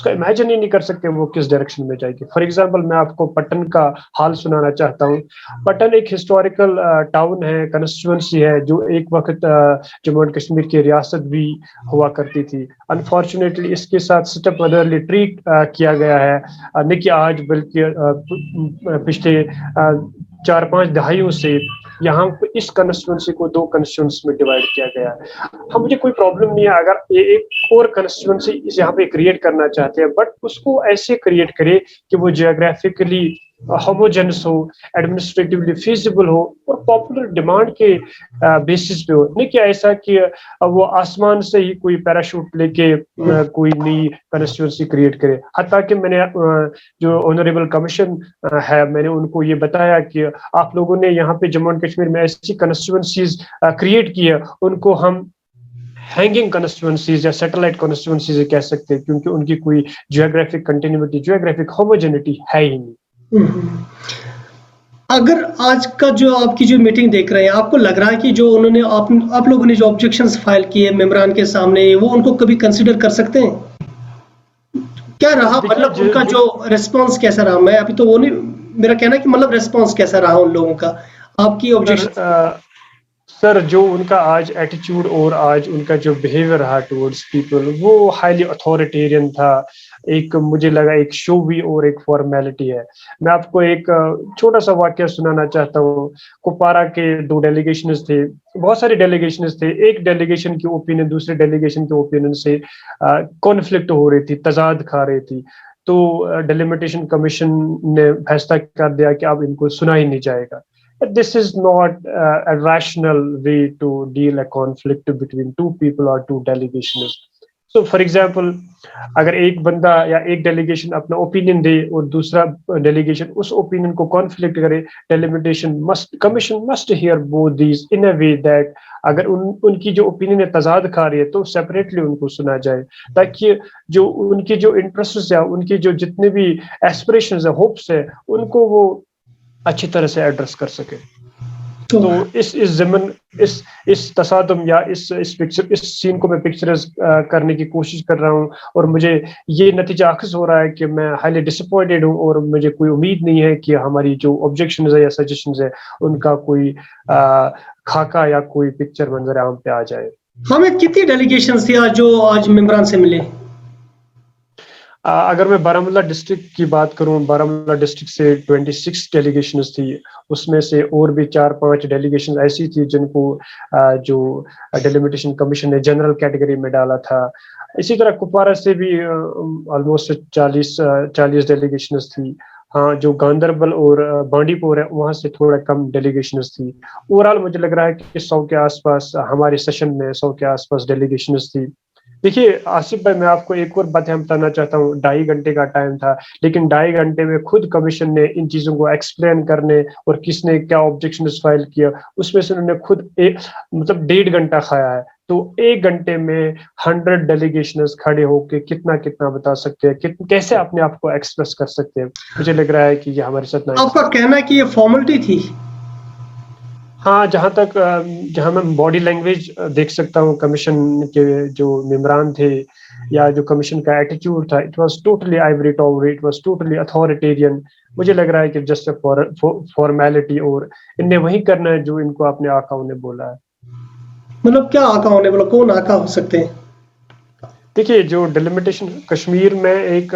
اس کا امیجن ہی نہیں کر سکتے وہ کس ڈائریکشن میں جائے گی. فار ایگزامپل میں آپ کو پٹن کا حال سنانا چاہتا ہوں. پٹن ایک ہسٹوریکل ٹاؤن ہے, کنسٹیچوئنسی ہے, جو ایک وقت جموں اینڈ کشمیر کی ریاست بھی ہوا کرتی تھی. انفارچونیٹلی اس کے ساتھ اسٹیپ مدرلی ٹریٹ کیا گیا ہے, نہ کہ آج بلکہ پچھلے 4-5 دہائیوں سے یہاں اس کنسٹیچوئنسی کو 2 کنسٹیچوئنسی میں ڈیوائڈ کیا گیا ہے. ہم مجھے کوئی پرابلم نہیں ہے اگر یہ ایک اور کنسٹیچوئنسی یہاں پہ کریٹ کرنا چاہتے ہیں, بٹ اس کو ایسے کریٹ کرے کہ وہ جیوگرافکلی ہوموجنس ہو, ایڈمنسٹریٹولی فیزیبل ہو اور پاپولر ڈیمانڈ کے بیسس پہ ہو. نہیں کہ ایسا کہ وہ آسمان سے ہی کوئی پیراشوٹ لے کے کوئی نئی کنسٹیچوئنسی کریٹ کرے. حتیٰ کہ میں نے جو آنریبل کمیشن ہے میں نے ان کو یہ بتایا کہ آپ لوگوں نے یہاں پہ جموں اینڈ کشمیر میں ایسی کنسٹیچوئنسیز کریٹ کی ہے, ان کو ہم ہینگنگ کنسٹیچوئنسیز یا سیٹلائٹ کنسٹیچوئنسیز کہہ سکتے ہیں, کیونکہ ان کی کوئی جیوگرافک کنٹینیوٹی, جیوگرافک ہوموجینٹی ہے ہی نہیں. اگر آج کا جو آپ کی جو میٹنگ دیکھ رہے ہیں, آپ کو لگ رہا ہے کہ جو انہوں نے آپ لوگوں نے جو آبجیکشنز فائل کیے ممبران کے سامنے, وہ ان کو کبھی کنسیڈر کر سکتے ہیں؟ کیا رہا مطلب ان کا جو ریسپانس کیسا رہا؟ میں ابھی تو وہ نہیں, میرا کہنا ہے کہ مطلب ریسپانس کیسا رہا ان لوگوں کا آپ کی آبجیکشن؟ سر جو ان کا آج ایٹیچیوڈ اور آج ان کا جو بیہیویئر رہا ٹورڈز پیپل, وہ ہائیلی اتھارٹیرین تھا. ایک مجھے لگا ایک شو بھی اور ایک فارمیلٹی ہے. میں آپ کو ایک چھوٹا سا واقعہ سنانا چاہتا ہوں. کپوارہ کے 2 ڈیلیگیشنز تھے, بہت سارے ڈیلیگیشنز تھے. ایک ڈیلیگیشن کی اوپینین دوسرے ڈیلیگیشن کے اوپینین سے کانفلکٹ ہو رہی تھی, تضاد کھا رہی تھی. تو ڈیلیمیٹیشن کمیشن نے فیصلہ کر دیا کہ اب ان کو سنا ہی نہیں جائے گا. This is not a rational way to deal a conflict between 2 people or 2 delegations. So for example, اگر ایک بندہ یا ایک ڈیلیگیشن اپنا اوپینین دے اور دوسرا ڈیلیگیشن اس اوپینین کو کانفلکٹ کرے, commission must hear both these in a way that اگر ان کی جو اوپینین تضاد کھا رہی ہے تو سیپریٹلی ان کو سنا جائے, تاکہ جو ان کی جو انٹرسٹ ہے, ان کی جو جتنے بھی ایسپریشنز ہیں, ہوپس ہے, ان کو وہ اچھی طرح سے ایڈریس کر سکے. تو اس ضمن اس تصادم یا اس سین کو میں پکچرائز کرنے کی کوشش کر رہا ہوں, اور مجھے یہ نتیجہ اخذ ہو رہا ہے کہ میں ہائیلی ڈسپوائنٹڈ ہوں, اور مجھے کوئی امید نہیں ہے کہ ہماری جو آبجیکشنز ہے یا سجیشنز ہے ان کا کوئی خاکہ یا کوئی پکچر منظر عام پہ آ جائے. ہمیں کتنی ڈیلیگیشنز تھی جو آج ممبران سے ملے؟ اگر میں بارہمولہ ڈسٹرکٹ کی بات کروں, بارہمولہ ڈسٹرکٹ سے 26 ڈیلیگیشنز تھی. اس میں سے اور بھی 4-5 ڈیلیگیشن ایسی تھی جن کو جو ڈیلیمیٹیشن کمیشن نے جنرل کیٹیگری میں ڈالا تھا. اسی طرح کپوارہ سے بھی آلموسٹ 40 ڈیلیگیشنز تھی. ہاں, جو گاندربل اور بانڈی پور ہے وہاں سے تھوڑا کم ڈیلیگیشنز تھی. اوورآل مجھے لگ رہا ہے کہ 100 کے آس پاس ہمارے سیشن میں 100 کے آس پاس ڈیلیگیشنز تھی. دیکھیے آصف بھائی, میں آپ کو ایک اور بات بتانا چاہتا ہوں. 2.5 گھنٹے کا ٹائم تھا, لیکن 2.5 گھنٹے میں خود کمیشن نے ان چیزوں کو ایکسپلین کرنے اور کس نے کیا آبجیکشنز فائل کیا, اس میں سے انہوں نے خود مطلب 1.5 گھنٹہ کھایا ہے. تو 1 گھنٹے میں 100 ڈیلیگیشنز کھڑے ہو کے کتنا بتا سکتے ہیں, کیسے اپنے آپ کو ایکسپریس کر سکتے ہیں. مجھے لگ رہا ہے کہ یہ ہمارے ساتھ آپ کا کہنا ہے کہ یہ فارملٹی تھی؟ ہاں, جہاں میں باڈی لینگویج دیکھ سکتا ہوں کمیشن کے جو ممبران تھے یا جو کمیشن کا ایٹیچیوڈ تھا, it was totally Ivory tower, it was totally authoritarian. مجھے لگ رہا ہے کہ جسٹ فارمیلٹی, اور ان نے وہی کرنا ہے جو ان کو اپنے آقاؤں نے بولا ہے. مطلب کیا آقاؤں نے بولا؟ کون آقا ہو سکتے ہیں؟ دیکھیے, جو ڈیلیمیٹیشن کشمیر میں ایک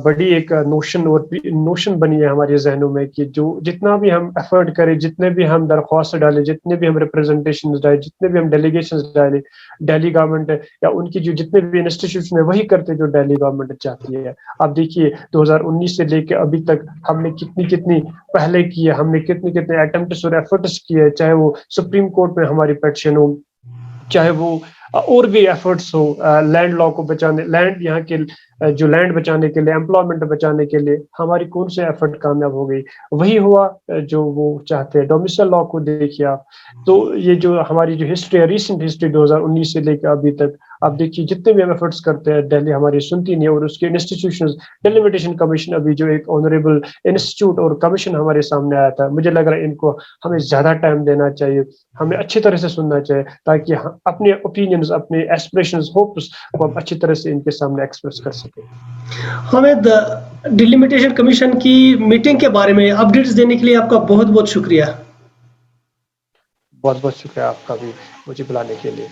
بڑی ایک نوشن بنی ہے ہمارے ذہنوں میں کہ جو جتنا بھی ہم ایفرٹ کریں, جتنے بھی ہم درخواست ڈالیں, جتنے بھی ہم ریپرزنٹیشن ڈالیں, جتنے بھی ہم ڈیلیگیشنز ڈالیں, دہلی گورنمنٹ یا ان کی جو جتنے بھی انسٹیٹیوشن ہیں وہی کرتے جو دہلی گورنمنٹ چاہتی ہے. آپ دیکھیے 2019 سے لے کے ابھی تک ہم نے کتنی پہلے کی ہے, ہم نے کتنے ایٹمپٹس اور ایفرٹس کیے, چاہے وہ سپریم کورٹ میں ہماری پیٹیشن ہو, چاہے وہ اور بھی ایفرٹس ہو لینڈ لا کو بچانے, لینڈ یہاں کے جو لینڈ بچانے کے لیے, ایمپلائمنٹ بچانے کے لیے, ہماری کون سے ایفرٹ کامیاب ہو گئی. وہی ہوا جو وہ چاہتے ہیں. ڈومیسائل لا کو دیکھیے آپ, تو یہ جو ہماری جو ہسٹری ہے, ریسنٹ ہسٹری 2019 سے لے کے ابھی تک, آپ دیکھیے جتنے بھی ہم ایفرٹس کرتے ہیں دہلی ہماری سنتی نہیں ہے، اور اس کے انسٹیٹیوشنز ڈیلیمیٹیشن کمیشن ابھی جو ایک آنریبل انسٹیٹیوٹ اور کمیشن ہمارے سامنے آیا تھا، مجھے لگ رہا ہے ان کو ہمیں زیادہ ٹائم دینا چاہیے، ہمیں اچھی طرح سے سننا چاہیے تاکہ اپنے اوپینینز، اپنے ایسپریشنز، ہوپس کو ہم اچھی طرح سے ان کے سامنے ایکسپریس کر سکیں۔ حامد، ڈیلیمیٹیشن کمیشن کی میٹنگ کے بارے میں اپڈیٹس دینے کے لیے آپ کا بہت بہت شکریہ۔ بہت بہت شکریہ آپ کا بھی مجھے بلانے کے لیے۔